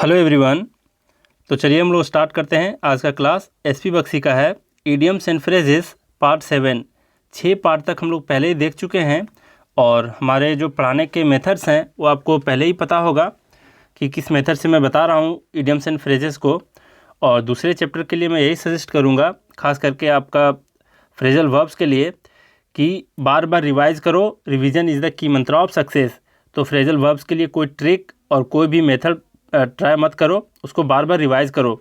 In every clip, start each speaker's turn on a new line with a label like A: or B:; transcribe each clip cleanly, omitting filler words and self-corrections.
A: Hello everyone. तो चलिए हम लोग स्टार्ट करते हैं। आज का क्लास एसपी बख्शी का है, idioms and phrases part 7। 6 part तक हम लोग पहले ही देख चुके हैं और हमारे जो पढ़ाने के मेथड्स हैं वो आपको पहले ही पता होगा कि किस मेथड से मैं बता रहा हूँ इडियम्स एंड फ्रेजेस को। और दूसरे चैप्टर के लिए मैं यही सजेस्ट करूँगा, ख़ास करके आपका फ्रेजल वर्ब्स के लिए, कि बार बार रिवाइज़ करो। रिवीजन इज़ द की मंत्र ऑफ सक्सेस। तो फ्रेजल वर्ब्स के लिए कोई ट्रिक और कोई भी मेथड ट्राई मत करो, उसको बार बार रिवाइज़ करो।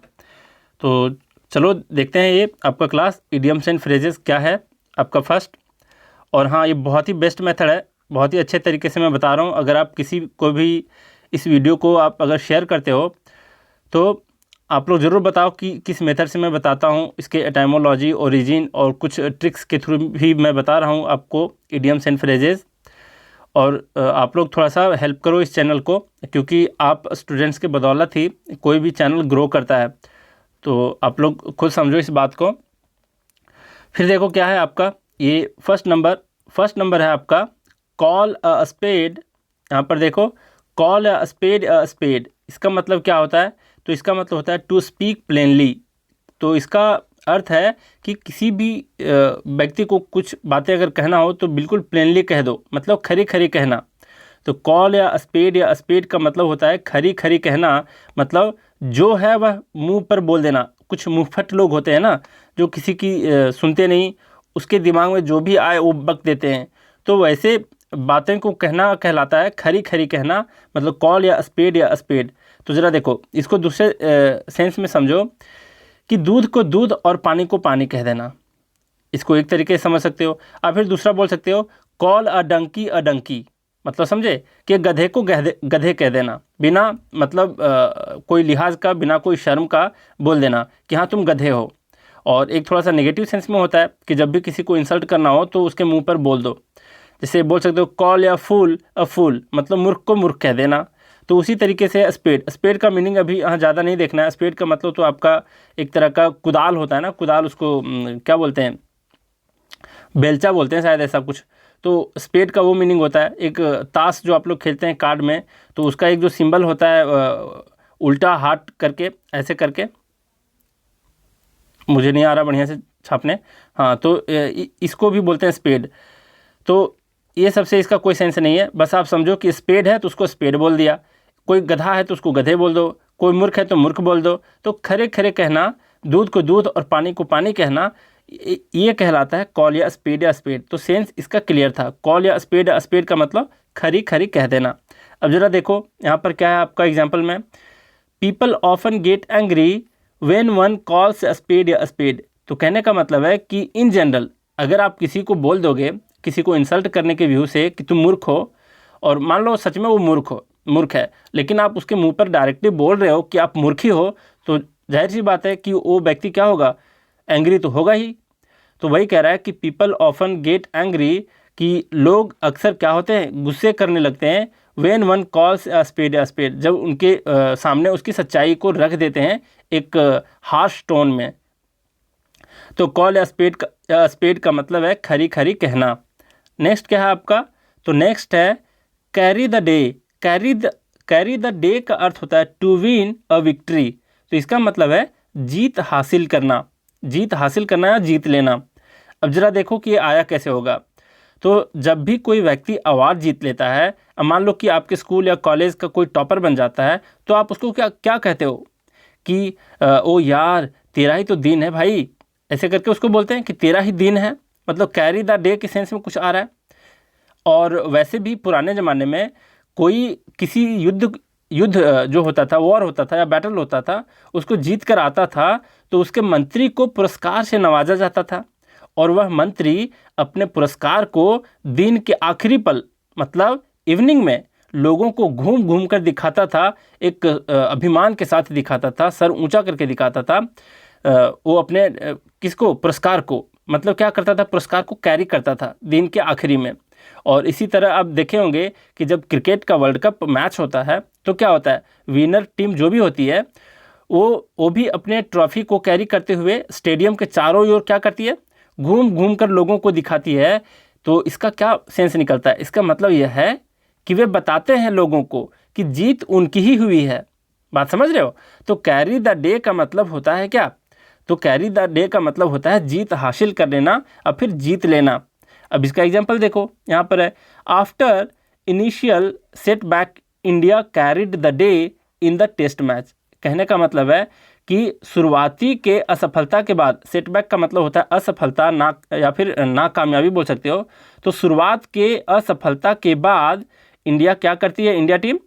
A: तो चलो देखते हैं ये आपका क्लास इडियम्स एंड फ्रेजेस क्या है आपका फर्स्ट। और हाँ, ये बहुत ही बेस्ट मेथड है, बहुत ही अच्छे तरीके से मैं बता रहा हूँ। अगर आप किसी को भी इस वीडियो को आप अगर शेयर करते हो तो आप लोग ज़रूर बताओ कि किस मेथड से मैं बताता हूँ। इसके एटाइमोलॉजी, ओरिजिन और कुछ ट्रिक्स के थ्रू भी मैं बता रहा हूँ आपको इडियम्स एंड फ्रेजेस। और आप लोग थोड़ा सा हेल्प करो इस चैनल को, क्योंकि आप स्टूडेंट्स के बदौलत ही कोई भी चैनल ग्रो करता है। तो आप लोग खुद समझो इस बात को। फिर देखो क्या है आपका ये फर्स्ट नंबर है आपका कॉल अ स्पेड। यहाँ पर देखो, कॉल अ स्पेड। इसका मतलब क्या होता है? तो इसका मतलब होता है टू स्पीक प्लेनली। तो इसका अर्थ है कि किसी भी व्यक्ति को कुछ बातें अगर कहना हो तो बिल्कुल प्लेनली कह दो, मतलब खरी खरी कहना। तो कॉल या स्पेड का मतलब होता है खरी खरी कहना, मतलब जो है वह मुंह पर बोल देना। कुछ मुंहफट लोग होते हैं ना, जो किसी की सुनते नहीं, उसके दिमाग में जो भी आए वो बक देते हैं। तो वैसे बातें को कहना कहलाता है खरी खरी कहना, मतलब कॉल या स्पेड। तो ज़रा देखो, इसको दूसरे सेंस में समझो कि दूध को दूध और पानी को पानी कह देना। इसको एक तरीके से समझ सकते हो। आप फिर दूसरा बोल सकते हो, कॉल अ डंकी। मतलब समझे कि गधे को गधे कह देना, बिना मतलब कोई लिहाज का, बिना कोई शर्म का बोल देना कि हाँ तुम गधे हो। और एक थोड़ा सा नेगेटिव सेंस में होता है कि जब भी किसी को इंसल्ट करना हो तो उसके मुंह पर बोल दो। जैसे बोल सकते हो कॉल या फूल अ फूल, मतलब मूर्ख को मूर्ख कह देना। तो उसी तरीके से स्पेड का मीनिंग अभी यहाँ ज़्यादा नहीं देखना है। स्पेड का मतलब तो आपका एक तरह का कुदाल होता है ना, कुदाल, उसको क्या बोलते हैं, बेलचा बोलते हैं शायद, ऐसा कुछ। तो स्पेड का वो मीनिंग होता है। एक ताश जो आप लोग खेलते हैं कार्ड में, तो उसका एक जो सिंबल होता है उल्टा हाथ करके, ऐसे करके, मुझे नहीं आ रहा बढ़िया से छापने। हाँ, तो इसको भी बोलते हैं स्पेड। तो ये सबसे इसका कोई सेंस नहीं है। बस आप समझो कि स्पेड है तो उसको स्पेड बोल दिया, कोई गधा है तो उसको गधे बोल दो, कोई मूर्ख है तो मूर्ख बोल दो। तो खरे खरे कहना, दूध को दूध और पानी को पानी कहना, ये कहलाता है कॉल या स्पेड। तो सेंस इसका क्लियर था। कॉल या स्पेड का मतलब खरी खरी कह देना। अब ज़रा देखो यहाँ पर क्या है आपका एग्जाम्पल में, people often get angry when one calls या स्पेड। तो कहने का मतलब है कि इन जनरल अगर आप किसी को बोल दोगे, किसी को इंसल्ट करने के व्यू से, कि तुम मूर्ख हो, और मान लो सच में वो मूर्ख है, लेकिन आप उसके मुंह पर डायरेक्टली बोल रहे हो कि आप मूर्ख ही हो, तो जाहिर सी बात है कि वो व्यक्ति क्या होगा, एंग्री तो होगा ही। तो वही कह रहा है कि पीपल ऑफन गेट एंग्री, कि लोग अक्सर क्या होते हैं, गुस्से करने लगते हैं, when one calls a spade, जब उनके सामने उसकी सच्चाई को रख देते हैं एक हार्श टोन में। तो कॉल या स्पेड का मतलब है खरी खरी कहना। नेक्स्ट क्या है आपका? तो नेक्स्ट है carry the day. Carry the day का अर्थ होता है टू विन अ विक्ट्री। तो इसका मतलब है जीत हासिल करना या जीत लेना। अब जरा देखो कि ये आया कैसे होगा। तो जब भी कोई व्यक्ति अवार्ड जीत लेता है, अब मान लो कि आपके स्कूल या कॉलेज का कोई टॉपर बन जाता है, तो आप उसको क्या क्या कहते हो कि ओ यार तेरा ही तो दिन है भाई, ऐसे करके उसको बोलते हैं कि तेरा ही दिन है, मतलब कैरी द डे के सेंस में कुछ आ रहा है। और वैसे भी पुराने ज़माने में कोई किसी युद्ध जो होता था, वॉर होता था या बैटल होता था, उसको जीत कर आता था तो उसके मंत्री को पुरस्कार से नवाजा जाता था। और वह मंत्री अपने पुरस्कार को दिन के आखिरी पल, मतलब इवनिंग में, लोगों को घूम घूम कर दिखाता था, एक अभिमान के साथ दिखाता था, सर ऊंचा करके दिखाता था। वो अपने किसको, पुरस्कार को, मतलब क्या करता था, पुरस्कार को कैरी करता था दिन के आखिरी में। और इसी तरह आप देखे होंगे कि जब क्रिकेट का वर्ल्ड कप मैच होता है तो क्या होता है, विनर टीम जो भी होती है वो भी अपने ट्रॉफी को कैरी करते हुए स्टेडियम के चारों ओर क्या करती है, घूम घूम कर लोगों को दिखाती है। तो इसका क्या सेंस निकलता है? इसका मतलब यह है कि वे बताते हैं लोगों को कि जीत उनकी ही हुई है। बात समझ रहे हो? तो कैरी द डे का मतलब होता है क्या? तो कैरी द डे का मतलब होता है जीत हासिल कर लेना और फिर जीत लेना। अब इसका एग्जाम्पल देखो, यहाँ पर है after initial setback India carried the day in the test match. कहने का मतलब है कि शुरुआती के असफलता के बाद, सेटबैक का मतलब होता है असफलता ना या फिर नाकामयाबी बोल सकते हो। तो शुरुआत के असफलता के बाद इंडिया क्या करती है, इंडिया टीम,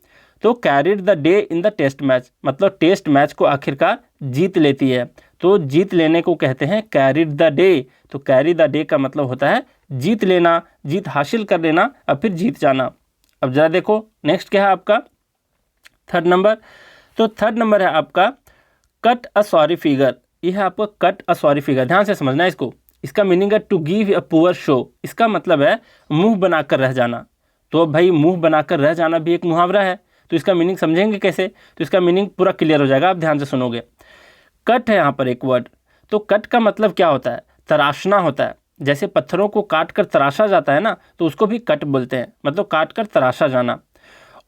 A: तो carried the day in the test match, मतलब टेस्ट मैच को आखिरकार जीत लेती है। तो जीत लेने को कहते हैं कैरिड द डे। तो कैरी द डे का मतलब होता है जीत लेना, जीत हासिल कर लेना और फिर जीत जाना। अब जरा देखो नेक्स्ट क्या है आपका थर्ड नंबर। तो थर्ड नंबर है आपका कट अ सॉरी फिगर। यह है आपका कट अ सॉरी फिगर, ध्यान से समझना है इसको। इसका मीनिंग है to give a poor show. इसका मतलब है मुंह बनाकर रह जाना। तो अब भाई मुंह बनाकर रह जाना भी एक मुहावरा है, तो इसका मीनिंग समझेंगे कैसे? तो इसका मीनिंग पूरा क्लियर हो जाएगा, आप ध्यान से सुनोगे। कट है यहाँ पर एक वर्ड। तो कट का मतलब क्या होता है? तराशना होता है। जैसे पत्थरों को काट कर तराशा जाता है ना, तो उसको भी कट बोलते हैं, मतलब काट कर तराशा जाना।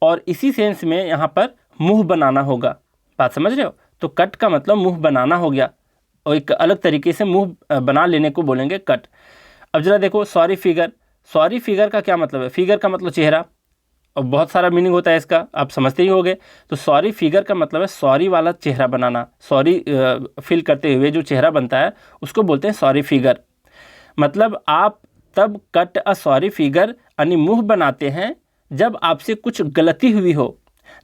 A: और इसी सेंस में यहाँ पर मुंह बनाना होगा। बात समझ रहे हो? तो कट का मतलब मुंह बनाना हो गया, और एक अलग तरीके से मुंह बना लेने को बोलेंगे कट। अब जरा देखो सॉरी फिगर। सॉरी फिगर का क्या मतलब है? फिगर का मतलब चेहरा, और बहुत सारा मीनिंग होता है इसका, आप समझते ही होंगे। तो सॉरी फिगर का मतलब है सॉरी वाला चेहरा बनाना। सॉरी फील करते हुए जो चेहरा बनता है उसको बोलते हैं सॉरी फिगर। मतलब आप तब कट अ सॉरी फिगर यानी मुंह बनाते हैं जब आपसे कुछ गलती हुई हो।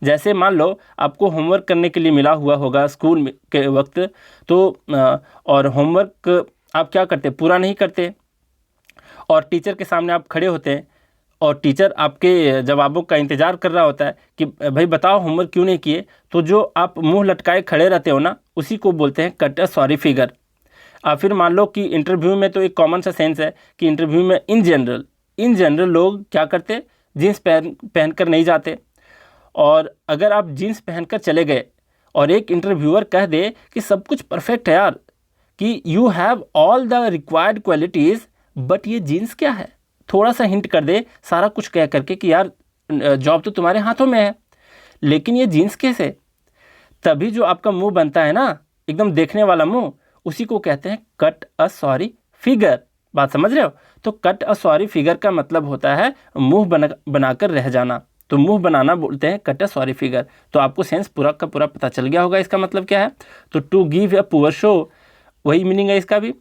A: जैसे मान लो आपको होमवर्क करने के लिए मिला हुआ होगा स्कूल के वक्त, तो और होमवर्क आप क्या करते, पूरा नहीं करते, और टीचर के सामने आप खड़े होते हैं और टीचर आपके जवाबों का इंतज़ार कर रहा होता है कि भाई बताओ होमवर्क क्यों नहीं किए। तो जो आप मुंह लटकाए खड़े रहते हो ना, उसी को बोलते हैं कट अ सॉरी फिगर। फिर मान लो कि इंटरव्यू में, तो एक कॉमन सा सेंस है कि इंटरव्यू में इन जनरल लोग क्या करते, जीन्स पहन कर नहीं जाते। और अगर आप जीन्स पहनकर चले गए और एक इंटरव्यूअर कह दे कि सब कुछ परफेक्ट है यार, कि you have all the required qualities, but ये जीन्स क्या है, थोड़ा सा हिंट कर दे सारा कुछ कह करके कि यार जॉब तो तुम्हारे हाथों में है, लेकिन ये जीन्स कैसे, तभी जो आपका मुंह बनता है ना, एकदम देखने वाला मुंह, उसी को कहते हैं कट अ सॉरी फिगर। बात समझ रहे हो? तो कट अ सॉरी फिगर का मतलब होता है मुंह बनाकर रह जाना। तो मुंह बनाना बोलते हैं कट अ सॉरी फिगर। तो आपको सेंस पूरा का पूरा पता चल गया होगा इसका मतलब क्या है। तो to give a poor show, वही मीनिंग है इसका भी।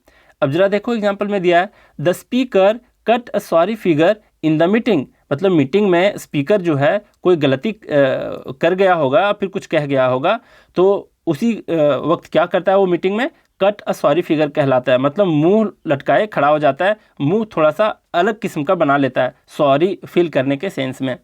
A: अब जरा देखो एग्जाम्पल में दिया है the speaker cut a sorry figure in the meeting. मतलब मीटिंग में स्पीकर जो है कोई गलती कर गया होगा, फिर कुछ कह गया होगा, तो उसी वक्त क्या करता है वो मीटिंग में, कट अ सॉरी फिगर कहलाता है। मतलब मुंह लटकाए खड़ा हो जाता है, मुंह थोड़ा सा अलग किस्म का बना लेता है सॉरी फील करने के सेंस में।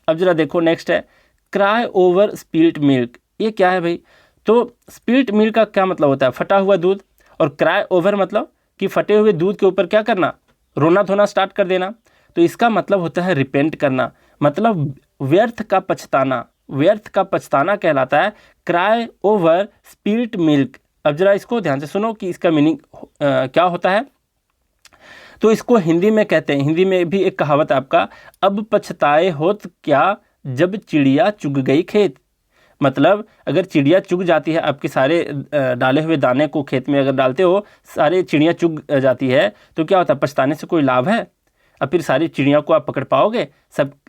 A: अब जरा देखो नेक्स्ट है क्राई ओवर स्पिल्ट मिल्क। ये क्या है भाई? तो स्पिल्ट मिल्क का क्या मतलब होता है? फटा हुआ दूध। और क्राई ओवर मतलब कि फटे हुए दूध के ऊपर क्या करना, रोना धोना स्टार्ट कर देना। तो इसका मतलब होता है रिपेंट करना, मतलब व्यर्थ का पछताना। व्यर्थ का पछताना कहलाता है क्राई ओवर स्पिल्ट मिल्क। अब जरा इसको ध्यान से सुनो कि इसका मीनिंग क्या होता है। तो इसको हिंदी में कहते हैं, हिंदी में भी एक कहावत है आपका, अब पछताए होत क्या जब चिड़िया चुग गई खेत। मतलब अगर चिड़िया चुग जाती है, आपके सारे डाले हुए दाने को खेत में अगर डालते हो, सारे चिड़िया चुग जाती है, तो क्या होता है, पछताने से कोई लाभ है? अब फिर सारी चिड़िया को आप पकड़ पाओगे?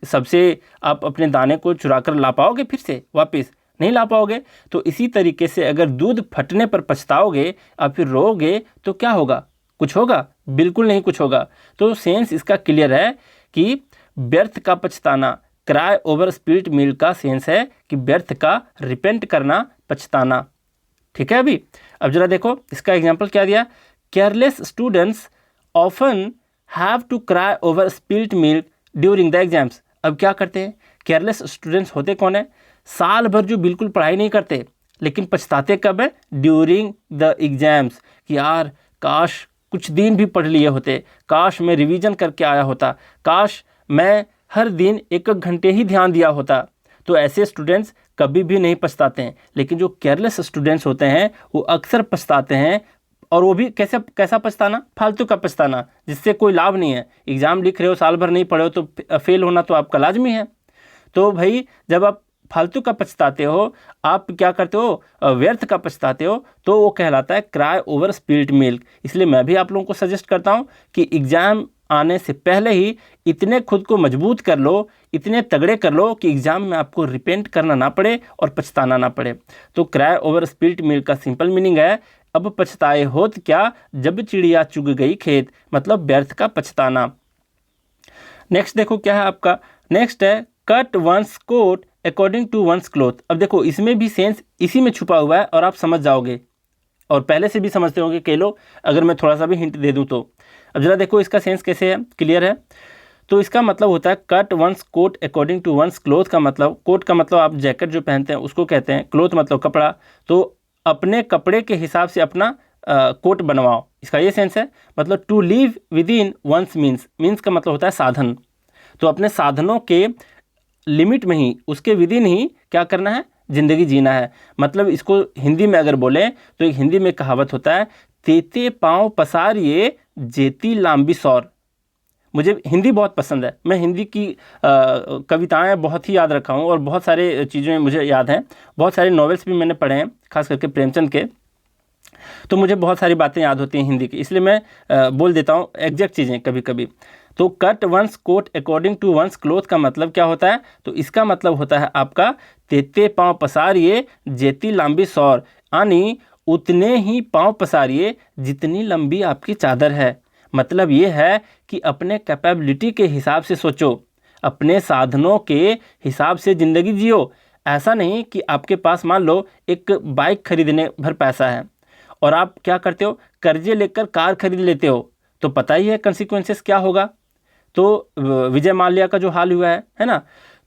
A: सबसे आप अपने दाने को चुरा कर ला पाओगे फिर से वापस? नहीं ला पाओगे। तो इसी तरीके से अगर दूध फटने पर पछताओगे और फिर रोओगे तो क्या होगा? कुछ होगा? बिल्कुल नहीं कुछ होगा। तो सेंस इसका क्लियर है कि व्यर्थ का पछताना, क्राई ओवर स्पिल्ट मिल्क का सेंस है कि व्यर्थ का रिपेंट करना, पछताना। ठीक है अभी। अब जरा देखो इसका एग्जाम्पल क्या दिया, careless students often have to cry over spilt milk during the exams. अब क्या करते हैं केयरलेस स्टूडेंट्स? होते कौन है? साल भर जो बिल्कुल पढ़ाई नहीं करते, लेकिन पछताते कब है? ड्यूरिंग द एग्जाम्स, कि यार काश कुछ दिन भी पढ़ लिए होते, काश मैं रिवीजन करके आया होता, काश मैं हर दिन एक घंटे ही ध्यान दिया होता। तो ऐसे स्टूडेंट्स कभी भी नहीं पछताते हैं। लेकिन जो केयरलेस स्टूडेंट्स होते हैं वो अक्सर पछताते हैं, और वो भी कैसा पछताना? फालतू का पछताना, जिससे कोई लाभ नहीं है। एग्ज़ाम लिख रहे हो, साल भर नहीं पढ़े हो, तो फेल होना तो आपका लाजमी है। तो भाई जब आप फालतू का पछताते हो, आप क्या करते हो, व्यर्थ का पछताते हो, तो वो कहलाता है क्राई ओवर स्पिल्ट मिल्क। इसलिए मैं भी आप लोगों को सजेस्ट करता हूँ कि एग्ज़ाम आने से पहले ही इतने खुद को मजबूत कर लो, इतने तगड़े कर लो कि एग्ज़ाम में आपको रिपेंट करना ना पड़े और पछताना ना पड़े। तो क्राई ओवर स्पिल्ट मिल्क का सिंपल मीनिंग है, अब पछताए होत क्या जब चिड़िया चुग गई खेत, मतलब व्यर्थ का पछताना। नेक्स्ट देखो क्या है आपका, नेक्स्ट है cut one's coat according to one's cloth. अब देखो इसमें भी सेंस इसी में छुपा हुआ है और आप समझ जाओगे, और पहले से भी समझते होंगे कई लोग, अगर मैं थोड़ा सा भी हिंट दे दूं तो। अब जरा देखो इसका सेंस कैसे है, क्लियर है। तो इसका मतलब होता है cut one's coat according to one's cloth का मतलब, कोट का मतलब आप जैकेट जो पहनते हैं उसको कहते हैं, क्लोथ मतलब कपड़ा। तो अपने कपड़े के हिसाब से अपना कोट बनवाओ, इसका ये सेंस है। मतलब to live within one's means, means का मतलब होता है साधन। तो अपने साधनों के लिमिट में ही, उसके विद इन ही क्या करना है, ज़िंदगी जीना है। मतलब इसको हिंदी में अगर बोलें तो एक हिंदी में कहावत होता है, तेते पाँव पसारिए जेती लांबी सौर। मुझे हिंदी बहुत पसंद है, मैं हिंदी की कविताएं बहुत ही याद रखा हूँ और बहुत सारे चीज़ें मुझे याद हैं। बहुत सारे नॉवेल्स भी मैंने पढ़े हैं, खास करके प्रेमचंद के। तो मुझे बहुत सारी बातें याद होती हैं हिंदी की, इसलिए मैं बोल देता हूँ एग्जैक्ट चीज़ें कभी कभी। तो cut one's coat according to one's cloth का मतलब क्या होता है, तो इसका मतलब होता है आपका तेते पाँव पसारिए जेती लंबी सौर, यानी उतने ही पाँव पसारिए जितनी लंबी आपकी चादर है। मतलब ये है कि अपने कैपेबिलिटी के हिसाब से सोचो, अपने साधनों के हिसाब से ज़िंदगी जियो। ऐसा नहीं कि आपके पास मान लो एक बाइक खरीदने भर पैसा है और आप क्या करते हो, कर्जे लेकर कार खरीद लेते हो, तो पता ही है कंसिक्वेंसेस क्या होगा। तो विजय माल्या का जो हाल हुआ है ना।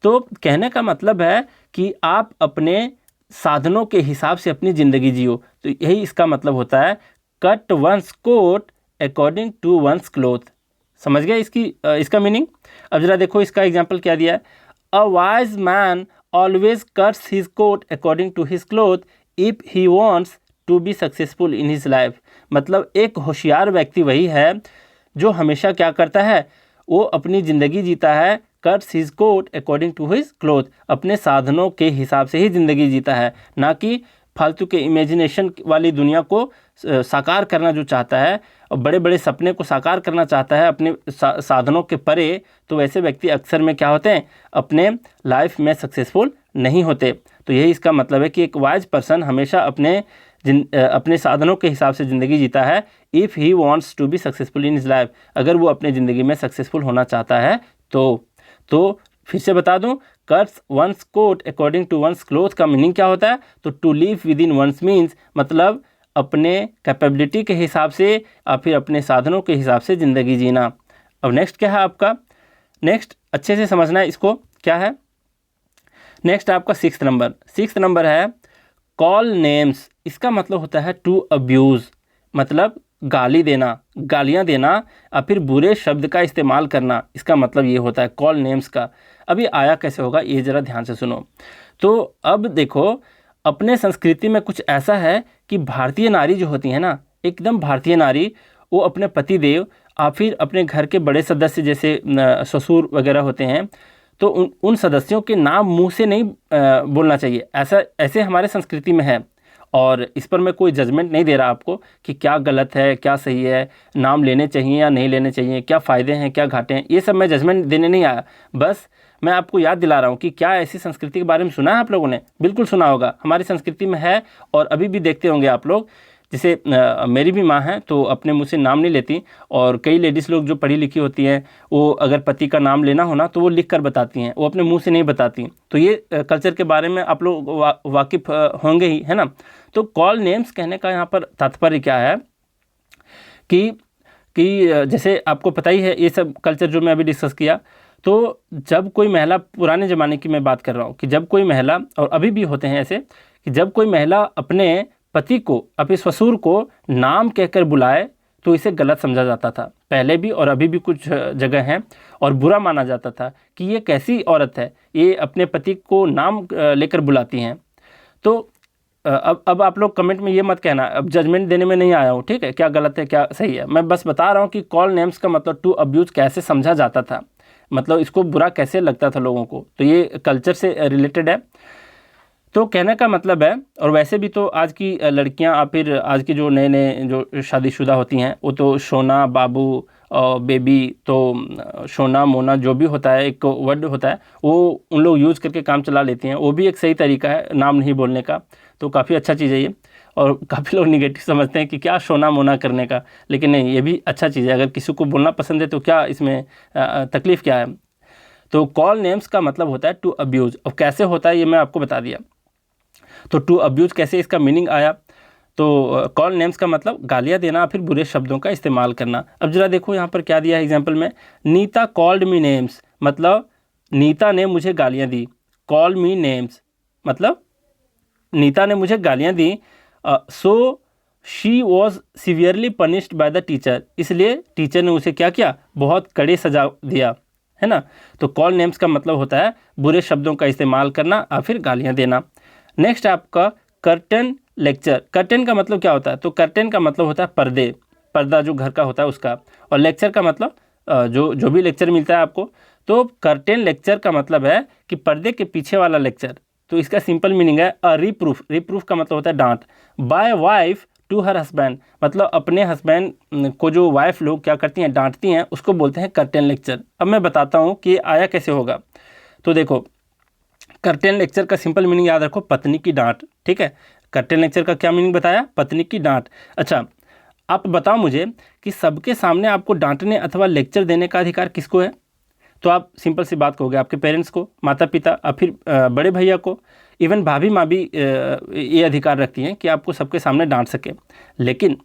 A: तो कहने का मतलब है कि आप अपने साधनों के हिसाब से अपनी ज़िंदगी जियो। तो यही इसका मतलब होता है cut one's coat according to one's cloth. समझ गए इसका मीनिंग। अब जरा देखो इसका एग्जाम्पल क्या दिया है, a wise man always cuts his coat according to his cloth if he wants to be successful in his life. मतलब एक होशियार व्यक्ति वही है जो हमेशा क्या करता है, वो अपनी ज़िंदगी जीता है, cuts his coat according to his cloth, अपने साधनों के हिसाब से ही ज़िंदगी जीता है, ना कि फालतू के इमेजिनेशन वाली दुनिया को साकार करना जो चाहता है और बड़े बड़े सपने को साकार करना चाहता है अपने साधनों के परे। तो वैसे व्यक्ति अक्सर में क्या होते हैं, अपने लाइफ में सक्सेसफुल नहीं होते। तो यही इसका मतलब है कि एक वाइज पर्सन हमेशा अपने साधनों के हिसाब से ज़िंदगी जीता है, if he wants to be successful in his life, अगर वो अपने ज़िंदगी में सक्सेसफुल होना चाहता है तो फिर से बता दूं, cuts one's coat according to one's cloth का मीनिंग क्या होता है, तो to live within one's means मतलब अपने कैपेबिलिटी के हिसाब से या फिर अपने साधनों के हिसाब से ज़िंदगी जीना। अब नेक्स्ट क्या है आपका, नेक्स्ट अच्छे से समझना है इसको क्या है। नेक्स्ट आपका सिक्स्थ नंबर है कॉल नेम्स। इसका मतलब होता है टू अब्यूज़, मतलब गाली देना, गालियाँ देना या फिर बुरे शब्द का इस्तेमाल करना। इसका मतलब ये होता है कॉल नेम्स का। अभी आया कैसे होगा ये ज़रा ध्यान से सुनो। तो अब देखो अपने संस्कृति में कुछ ऐसा है कि भारतीय नारी जो होती है ना, एकदम भारतीय नारी, वो अपने पति देव या फिर अपने घर के बड़े सदस्य जैसे ससुर वगैरह होते हैं, तो उन सदस्यों के नाम मुंह से नहीं बोलना चाहिए। ऐसे हमारे संस्कृति में है, और इस पर मैं कोई जजमेंट नहीं दे रहा आपको कि क्या गलत है क्या सही है, नाम लेने चाहिए या नहीं लेने चाहिए, क्या फ़ायदे हैं क्या घाटे हैं, ये सब मैं जजमेंट देने नहीं आया। बस मैं आपको याद दिला रहा हूँ कि क्या ऐसी संस्कृति के बारे में सुना है आप लोगों ने, बिल्कुल सुना होगा, हमारी संस्कृति में है और अभी भी देखते होंगे आप लोग। जैसे मेरी भी माँ है तो अपने मुँह से नाम नहीं लेती, और कई लेडीज़ लोग जो पढ़ी लिखी होती हैं वो अगर पति का नाम लेना हो ना तो वो लिख कर बताती हैं, वो अपने मुँह से नहीं बताती। तो ये कल्चर के बारे में आप लोग वाकिफ़ होंगे ही, है ना। तो कॉल नेम्स कहने का यहाँ पर तात्पर्य क्या है कि जैसे आपको पता ही है ये सब कल्चर जो मैं अभी डिस्कस किया। तो जब कोई महिला, पुराने ज़माने की मैं बात कर रहा हूँ, कि जब कोई महिला, और अभी भी होते हैं ऐसे, कि जब कोई महिला अपने पति को, अपने ससुर को नाम कहकर बुलाए तो इसे गलत समझा जाता था, पहले भी और अभी भी कुछ जगह हैं, और बुरा माना जाता था कि ये कैसी औरत है, ये अपने पति को नाम लेकर बुलाती हैं। तो अब आप लोग कमेंट में ये मत कहना, अब जजमेंट देने में नहीं आया हूँ, ठीक है, क्या गलत है क्या सही है, मैं बस बता रहा हूँ कि कॉल नेम्स का मतलब टू अब्यूज़ कैसे समझा जाता था। मतलब इसको बुरा कैसे लगता था लोगों को, तो ये कल्चर से रिलेटेड है। तो कहने का मतलब है, और वैसे भी तो आज की लड़कियां और फिर आज की जो नए नए जो शादीशुदा होती हैं वो तो सोना, बाबू और बेबी, तो सोना मोना जो भी होता है एक वर्ड होता है वो उन लोग यूज़ करके काम चला लेती हैं। वो भी एक सही तरीका है नाम नहीं बोलने का, तो काफ़ी अच्छा चीज़ है ये। और काफ़ी लोग निगेटिव समझते हैं कि क्या सोना मोना करने का, लेकिन नहीं, ये भी अच्छा चीज़ है। अगर किसी को बोलना पसंद है तो क्या इसमें तकलीफ़ क्या है। तो कॉल नेम्स का मतलब होता है टू अब्यूज़। अब कैसे होता है ये मैं आपको बता दिया। तो टू अब्यूज़ कैसे इसका मीनिंग आया, तो कॉल नेम्स का मतलब गालियाँ देना, फिर बुरे शब्दों का इस्तेमाल करना। अब जरा देखो यहाँ पर क्या दिया है एग्जाम्पल में, नीता कॉल्ड मी नेम्स, मतलब नीता ने मुझे गालियाँ दी। कॉल मी नेम्स मतलब नीता ने मुझे गालियाँ दी। So she was severely punished by the teacher, इसलिए टीचर ने उसे क्या किया, बहुत कड़े सजा दिया, है ना। तो कॉल नेम्स का मतलब होता है बुरे शब्दों का इस्तेमाल करना और फिर गालियाँ देना। नेक्स्ट आपका कर्टन लेक्चर। कर्टन का मतलब क्या होता है, तो कर्टन का मतलब होता है पर्दे, पर्दा जो घर का होता है उसका। और लेक्चर का मतलब जो भी लेक्चर मिलता है आपको, तो कर्टन लेक्चर का मतलब है कि पर्दे के पीछे वाला लेक्चर। तो इसका सिंपल मीनिंग है अ रिप्रूफ। रिप्रूफ का मतलब होता है डांट। By wife to her husband, मतलब अपने हस्बैंड को जो वाइफ लोग क्या करती हैं, डांटती हैं, उसको बोलते हैं कर्टन लेक्चर। अब मैं बताता हूँ कि आया कैसे होगा। तो देखो, कर्टन लेक्चर का सिंपल मीनिंग याद रखो, पत्नी की डांट। ठीक है, कर्टन लेक्चर का क्या मीनिंग बताया, पत्नी की डांट। अच्छा, आप बताओ मुझे कि सबके सामने आपको डांटने अथवा लेक्चर देने का अधिकार किसको है। तो आप सिंपल सी बात कहोगे आपके पेरेंट्स को, माता पिता, और फिर बड़े भैया को, इवन भाभी माँ भी ये अधिकार रखती हैं कि आपको सबके सामने डांट सके। लेकिन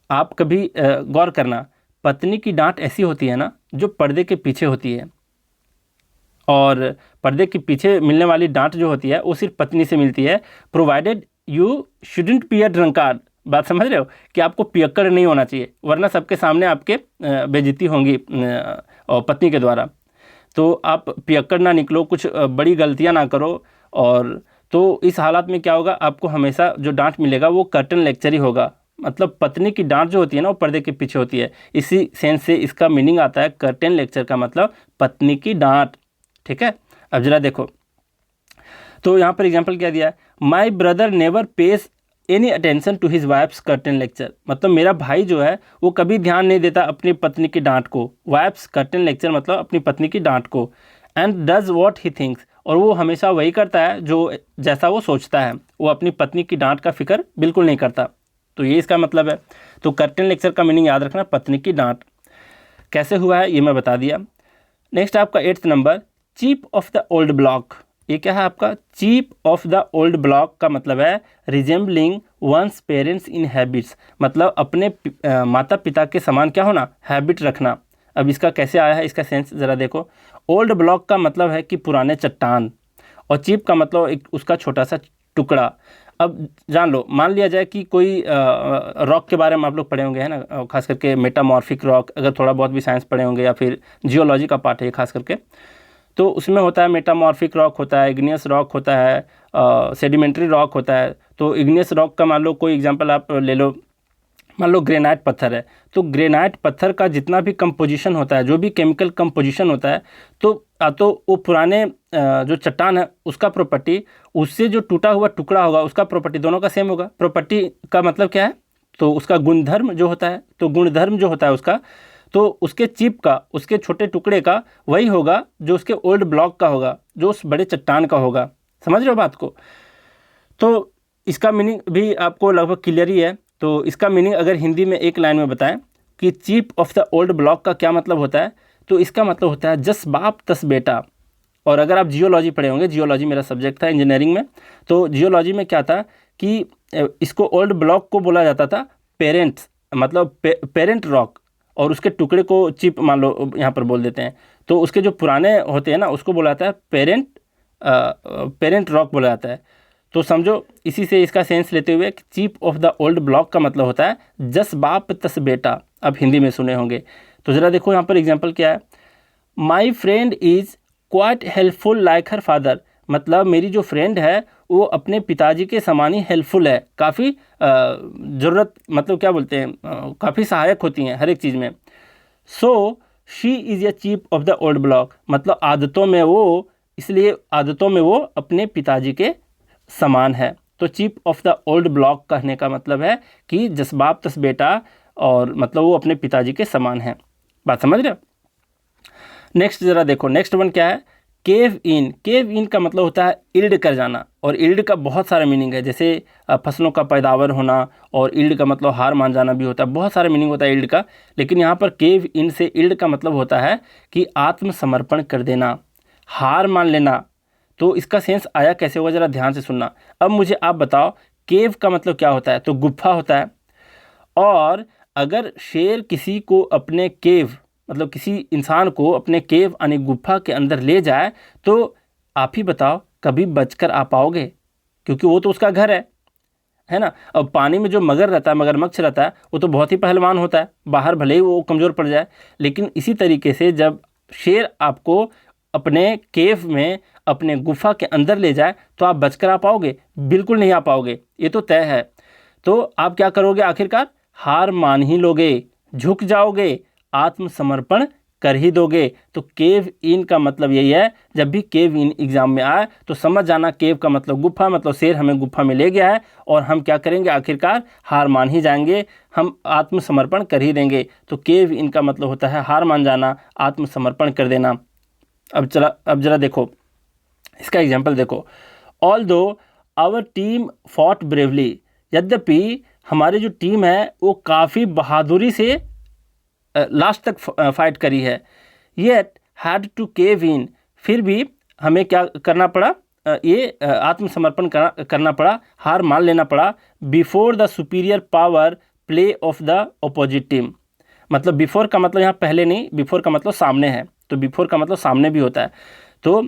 A: आप कभी गौर करना, पत्नी की डांट ऐसी होती है ना जो पर्दे के पीछे होती है, और पर्दे के पीछे मिलने वाली डांट जो होती है वो सिर्फ पत्नी से मिलती है, provided you shouldn't be a drunkard. बात समझ रहे हो कि आपको पियक्कड़ नहीं होना चाहिए, वरना सबके सामने आपके बेइज्जती होंगी और पत्नी के द्वारा। तो आप पियक्कड़ ना निकलो, कुछ बड़ी गलतियां ना करो। और तो इस हालात में क्या होगा, आपको हमेशा जो डांट मिलेगा वो कर्टन लेक्चर ही होगा। मतलब पत्नी की डांट जो होती है ना वो पर्दे के पीछे होती है। इसी सेंस से इसका मीनिंग आता है कर्टन लेक्चर का मतलब पत्नी की डांट। ठीक है, अब जरा देखो, तो यहाँ पर एग्जाम्पल क्या दिया है, my brother never pays any attention to his wife's curtain lecture, मतलब मेरा भाई जो है वो कभी ध्यान नहीं देता अपनी पत्नी की डांट को। वाइफ्स कर्टन लेक्चर मतलब अपनी पत्नी की डांट को। And does what he thinks, और वो हमेशा वही करता है जो जैसा वो सोचता है, वो अपनी पत्नी की डांट का फिक्र बिल्कुल नहीं करता। तो ये इसका मतलब है। तो कर्टन लेक्चर का मीनिंग याद रखना, पत्नी की डांट। कैसे हुआ है ये मैं बता दिया। नेक्स्ट आपका 8th number, chip off the old block. ये क्या है आपका, chip off the old block का मतलब है resembling one's parents in habits, मतलब अपने माता पिता के समान क्या होना, हैबिट रखना। अब इसका कैसे आया है, इसका सेंस ज़रा देखो। ओल्ड ब्लॉक का मतलब है कि पुराने चट्टान, और चीप का मतलब एक उसका छोटा सा टुकड़ा। अब जान लो, मान लिया जाए कि कोई रॉक के बारे में आप लोग पढ़े होंगे, है ना, खास करके मेटामॉर्फिक रॉक, अगर थोड़ा बहुत भी साइंस पढ़े होंगे, या फिर जियोलॉजी का पार्ट है खास करके, तो उसमें होता है मेटामॉर्फिक रॉक होता है, इग्नियस रॉक होता है, सेडिमेंट्री रॉक होता है। तो इग्नियस रॉक का मान लो कोई एग्जांपल आप ले लो, मान लो ग्रेनाइट पत्थर है, तो ग्रेनाइट पत्थर का जितना भी कंपोजिशन होता है, जो भी केमिकल कंपोजिशन होता है, तो वो पुराने जो चट्टान है उसका प्रॉपर्टी, उससे जो टूटा हुआ टुकड़ा होगा उसका प्रॉपर्टी, दोनों का सेम होगा। प्रॉपर्टी का मतलब क्या है, तो उसका गुणधर्म जो होता है, तो गुणधर्म जो होता है उसका, तो उसके चिप का, उसके छोटे टुकड़े का वही होगा जो उसके ओल्ड ब्लॉक का होगा, जो उस बड़े चट्टान का होगा। समझ रहे हो बात को। तो इसका मीनिंग भी आपको लगभग क्लियर ही है। तो इसका मीनिंग अगर हिंदी में एक लाइन में बताएं कि chip off the old block का क्या मतलब होता है, तो इसका मतलब होता है जस बाप तस बेटा। और अगर आप जियोलॉजी पढ़े होंगे, जियोलॉजी मेरा सब्जेक्ट था इंजीनियरिंग में, तो जियोलॉजी में क्या था कि इसको ओल्ड ब्लॉक को बोला जाता था पेरेंट्स, मतलब पेरेंट रॉक, और उसके टुकड़े को चिप मान लो यहाँ पर बोल देते हैं। तो उसके जो पुराने होते हैं ना उसको बोला जाता है पेरेंट रॉक बोला जाता है। तो समझो, इसी से इसका सेंस लेते हुए कि chip off the old block का मतलब होता है जस बाप तस बेटा। अब हिंदी में सुने होंगे। तो ज़रा देखो यहाँ पर एग्जांपल क्या है, my friend is quite helpful like her father, मतलब मेरी जो फ्रेंड है वो अपने पिताजी के समान ही हेल्पफुल है, काफ़ी ज़रूरत, मतलब क्या बोलते हैं, काफ़ी सहायक होती हैं हर एक चीज़ में। So she is a chief of the old block, मतलब आदतों में वो, इसलिए आदतों में वो अपने पिताजी के समान है। तो chief of the old block कहने का मतलब है कि जसबाप तस बेटा, और मतलब वो अपने पिताजी के समान है। बात समझ रहे हो? नेक्स्ट ज़रा देखो, नेक्स्ट वन क्या है, केव इन। केव इन का मतलब होता है इल्ड कर जाना, और इल्ड का बहुत सारा मीनिंग है, जैसे फसलों का पैदावार होना, और इल्ड का मतलब हार मान जाना भी होता है, बहुत सारा मीनिंग होता है इल्ड का। लेकिन यहाँ पर केव इन से इल्ड का मतलब होता है कि आत्मसमर्पण कर देना, हार मान लेना। तो इसका सेंस आया कैसे होगा, ज़रा ध्यान से सुनना। अब मुझे आप बताओ, केव का मतलब क्या होता है? तो गुफा होता है। और अगर शेर किसी को अपने केव, मतलब किसी इंसान को अपने केव यानी गुफा के अंदर ले जाए, तो आप ही बताओ कभी बचकर आ पाओगे? क्योंकि वो तो उसका घर है ना। अब पानी में जो मगर रहता है, मगरमच्छ रहता है, वो तो बहुत ही पहलवान होता है, बाहर भले ही वो कमज़ोर पड़ जाए। लेकिन इसी तरीके से जब शेर आपको अपने केव में, अपने गुफा के अंदर ले जाए, तो आप बचकर आ पाओगे? बिल्कुल नहीं आ पाओगे, ये तो तय है। तो आप क्या करोगे आखिरकार? हार मान ही लोगे, झुक जाओगे, आत्मसमर्पण कर ही दोगे। तो केव इन का मतलब यही है। जब भी केव इन एग्जाम में आए तो समझ जाना, केव का मतलब गुफा, मतलब शेर हमें गुफा में ले गया है, और हम क्या करेंगे आखिरकार? हार मान ही जाएंगे, हम आत्मसमर्पण कर ही देंगे। तो केव इन का मतलब होता है हार मान जाना, आत्मसमर्पण कर देना। अब जरा देखो इसका एग्जाम्पल देखो। ऑल दो आवर टीम फॉट ब्रेवली, यद्यपि हमारी जो टीम है वो काफ़ी बहादुरी से लास्ट तक फाइट करी है। येट हैड टू केव इन, फिर भी हमें क्या करना पड़ा? ये आत्मसमर्पण करना पड़ा, हार मान लेना पड़ा। Before the superior power play of the opposite team, मतलब बिफोर का मतलब यहाँ पहले नहीं, बिफोर का मतलब सामने है, तो बिफोर का मतलब सामने भी होता है। तो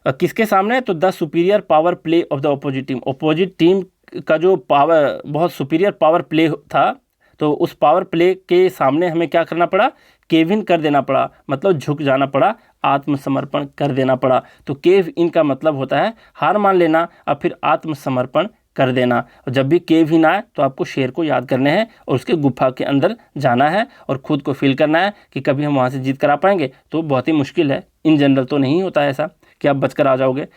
A: किसके सामने? तो the superior power play of the opposite team, opposite team का जो पावर, बहुत सुपीरियर पावर प्ले था, तो उस पावर प्ले के सामने हमें क्या करना पड़ा? केव इन कर देना पड़ा, मतलब झुक जाना पड़ा, आत्मसमर्पण कर देना पड़ा। तो केव इन का मतलब होता है हार मान लेना और फिर आत्मसमर्पण कर देना। और जब भी केव इन आए तो आपको शेर को याद करने हैं और उसके गुफा के अंदर जाना है और खुद को फील करना है कि कभी हम वहाँ से जीत कर आ पाएंगे। तो बहुत ही मुश्किल है, इन जनरल तो नहीं होता है ऐसा कि आप बचकर आ जाओगे।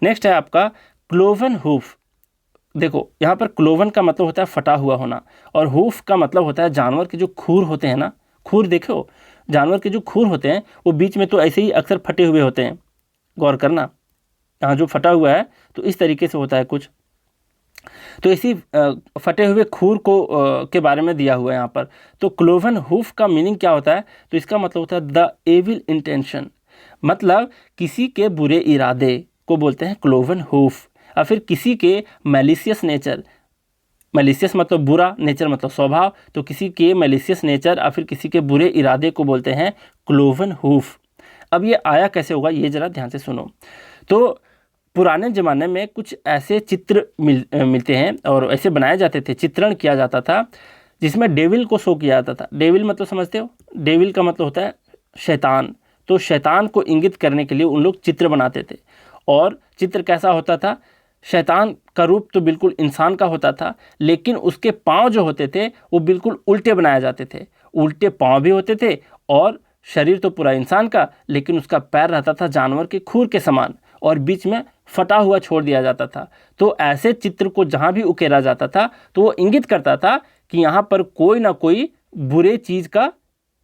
A: नेक्स्ट है आपका क्लोवन हूफ। देखो यहाँ पर क्लोवन का मतलब होता है फटा हुआ होना, और हूफ का मतलब होता है जानवर के जो खूर होते हैं ना, खूर देखो, जानवर के जो खूर होते हैं वो बीच में तो ऐसे ही अक्सर फटे हुए होते हैं। गौर करना, यहाँ जो फटा हुआ है तो इस तरीके से होता है कुछ। तो इसी फटे हुए खूर को के बारे में दिया हुआ है यहाँ पर। तो क्लोवन हूफ का मीनिंग क्या होता है? तो इसका मतलब होता है द एविल इंटेंशन, मतलब किसी के बुरे इरादे को बोलते हैं क्लोवन हूफ। और फिर किसी के मैलिशियस नेचर, मैलिशियस मतलब बुरा, नेचर मतलब स्वभाव, तो किसी के मैलिशियस नेचर और फिर किसी के बुरे इरादे को बोलते हैं क्लोवन हूफ। अब ये आया कैसे होगा, ये ज़रा ध्यान से सुनो। तो पुराने ज़माने में कुछ ऐसे चित्र मिलते हैं और ऐसे बनाए जाते थे, चित्रण किया जाता था जिसमें डेविल को शो किया जाता था। डेविल मतलब समझते हो? डेविल का मतलब होता है शैतान। तो शैतान को इंगित करने के लिए उन लोग चित्र बनाते थे। और चित्र कैसा होता था? शैतान का रूप तो बिल्कुल इंसान का होता था, लेकिन उसके पाँव जो होते थे वो बिल्कुल उल्टे बनाए जाते थे। उल्टे पाँव भी होते थे और शरीर तो पूरा इंसान का, लेकिन उसका पैर रहता था जानवर के खूर के समान और बीच में फटा हुआ छोड़ दिया जाता था। तो ऐसे चित्र को जहाँ भी उकेरा जाता था तो वो इंगित करता था कि यहाँ पर कोई ना कोई बुरे चीज़ का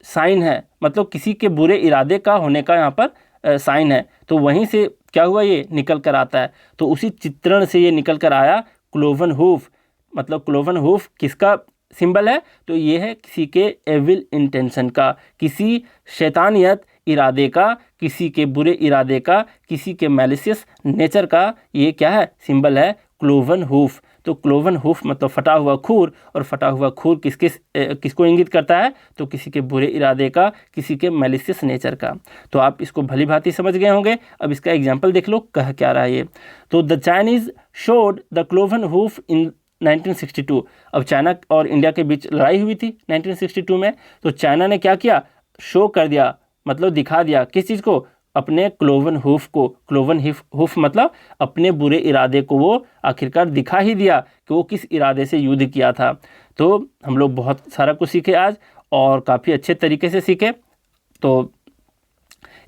A: साइन है, मतलब किसी के बुरे इरादे का होने का यहाँ पर साइन है। तो वहीं से क्या हुआ, ये निकल कर आता है। तो उसी चित्रण से ये निकल कर आया क्लोवन हूफ। मतलब क्लोवन हूफ किसका सिंबल है? तो ये है किसी के एविल इंटेंशन का, किसी शैतानियत इरादे का, किसी के बुरे इरादे का, किसी के मैलिशियस नेचर का। ये क्या है? सिंबल है क्लोवन हूफ। तो क्लोवन हूफ मतलब फटा हुआ खूर, और फटा हुआ खूर किसको इंगित करता है? तो किसी के बुरे इरादे का, किसी के मैलिशियस नेचर का। तो आप इसको भली भांति समझ गए होंगे। अब इसका एग्जाम्पल देख लो, कह क्या रहा है ये। तो the Chinese showed the cloven hoof in 1962। अब चाइना और इंडिया के बीच लड़ाई हुई थी 1962 में। तो चाइना ने क्या किया? शो कर दिया, मतलब दिखा दिया किस चीज़ को? अपने क्लोवन हूफ को। क्लोवन हूफ मतलब अपने बुरे इरादे को वो आखिरकार दिखा ही दिया कि वो किस इरादे से युद्ध किया था। तो हम लोग बहुत सारा कुछ सीखे आज और काफ़ी अच्छे तरीके से सीखे। तो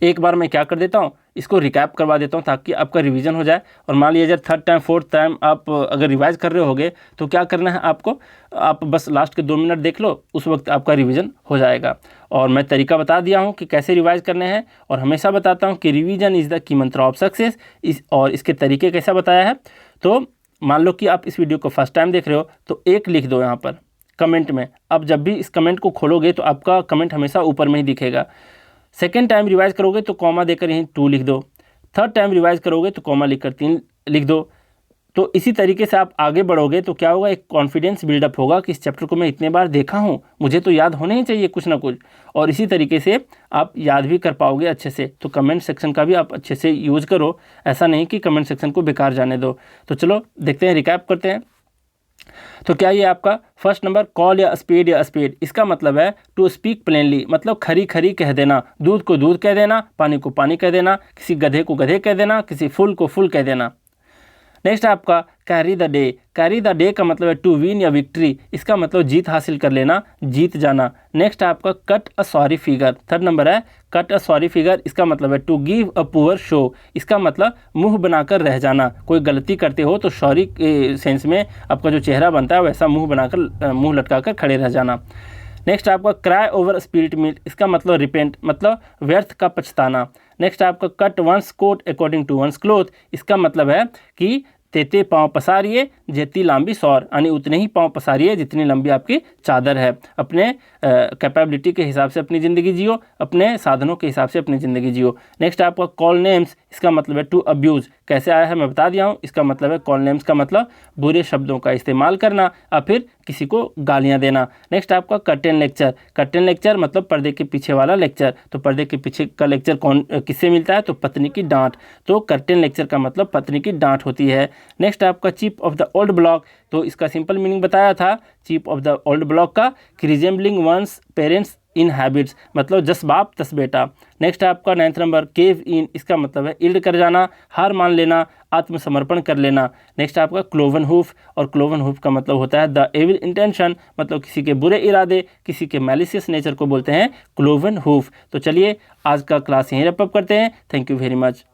A: एक बार मैं क्या कर देता हूँ, इसको रिकैप करवा देता हूँ ताकि आपका रिवीजन हो जाए। और मान लीजिए जब थर्ड टाइम फोर्थ टाइम आप अगर रिवाइज कर रहे होगे तो क्या करना है आपको, आप बस लास्ट के 2 मिनट देख लो, उस वक्त आपका रिवीजन हो जाएगा। और मैं तरीका बता दिया हूँ कि कैसे रिवाइज करने हैं, और हमेशा बताता हूँ कि रिवीजन इज़ द की मंत्र ऑफ सक्सेस। और इसके तरीके कैसा बताया है, तो मान लो कि आप इस वीडियो को फर्स्ट टाइम देख रहे हो तो 1 लिख दो यहाँ पर कमेंट में। अब जब भी इस कमेंट को खोलोगे तो आपका कमेंट हमेशा ऊपर में ही दिखेगा। सेकेंड टाइम रिवाइज करोगे तो कॉमा देकर यहीं 2 लिख दो। थर्ड टाइम रिवाइज करोगे तो कॉमा लिखकर 3 लिख दो। तो इसी तरीके से आप आगे बढ़ोगे तो क्या होगा, एक कॉन्फिडेंस बिल्डअप होगा कि इस चैप्टर को मैं इतने बार देखा हूँ, मुझे तो याद होना ही चाहिए कुछ ना कुछ। और इसी तरीके से आप याद भी कर पाओगे अच्छे से। तो कमेंट सेक्शन का भी आप अच्छे से यूज़ करो, ऐसा नहीं कि कमेंट सेक्शन को बेकार जाने दो। तो चलो देखते हैं, रिकैप करते हैं। तो क्या ये आपका फर्स्ट नंबर कॉल या स्पीड, इसका मतलब है टू स्पीक प्लेनली, मतलब खरी खरी कह देना, दूध को दूध कह देना, पानी को पानी कह देना, किसी गधे को गधे कह देना, किसी फुल को फुल कह देना। नेक्स्ट आपका कैरी द डे का मतलब है टू विन या विक्ट्री, इसका मतलब जीत हासिल कर लेना, जीत जाना। नेक्स्ट आपका cut a sorry figure, third number है कट अ सॉरी फिगर, इसका मतलब है to give a poor show, इसका मतलब मुंह बनाकर रह जाना। कोई गलती करते हो तो सॉरी के सेंस में आपका जो चेहरा बनता है वैसा मुंह लटकाकर खड़े रह जाना। नेक्स्ट आपका क्राई ओवर स्पिल्ट मिल्क, इसका मतलब रिपेंट, मतलब व्यर्थ का पछताना। नेक्स्ट आपका cut one's coat according to one's cloth, इसका मतलब है कि तेते पाँव पसारिए जेती लंबी सौर, यानी उतने ही पाँव पसारिए जितनी लंबी आपकी चादर है। अपने कैपेबिलिटी के हिसाब से अपनी ज़िंदगी जियो, अपने साधनों के हिसाब से अपनी ज़िंदगी जियो। नेक्स्ट आपका कॉल नेम्स, इसका मतलब है टू अब्यूज़, कैसे आया है मैं बता दिया हूँ। इसका मतलब है कॉल नेम्स का मतलब बुरे शब्दों का इस्तेमाल करना या फिर किसी को गालियाँ देना। नेक्स्ट आपका कर्टेन लेक्चर मतलब पर्दे के पीछे वाला लेक्चर। तो पर्दे के पीछे का लेक्चर किससे मिलता है, तो पत्नी की डांट। तो कर्टेन लेक्चर का मतलब पत्नी की डांट होती है। नेक्स्ट आपका chief of the old block, तो इसका सिंपल मीनिंग बताया था chief of the old block का कि resembling one's parents in habits, मतलब जस बाप तस बेटा। नेक्स्ट आपका 9th नंबर केव इन, इसका मतलब है इल्ड कर जाना, हार मान लेना, आत्मसमर्पण कर लेना। नेक्स्ट आपका क्लोवन हूफ, और क्लोवन हूफ का मतलब होता है द एविल इंटेंशन, मतलब किसी के बुरे इरादे, किसी के मैलिशियस नेचर को बोलते हैं क्लोवन हूफ। तो चलिए आज का क्लास यहीं रैप अप करते हैं। Thank you very much.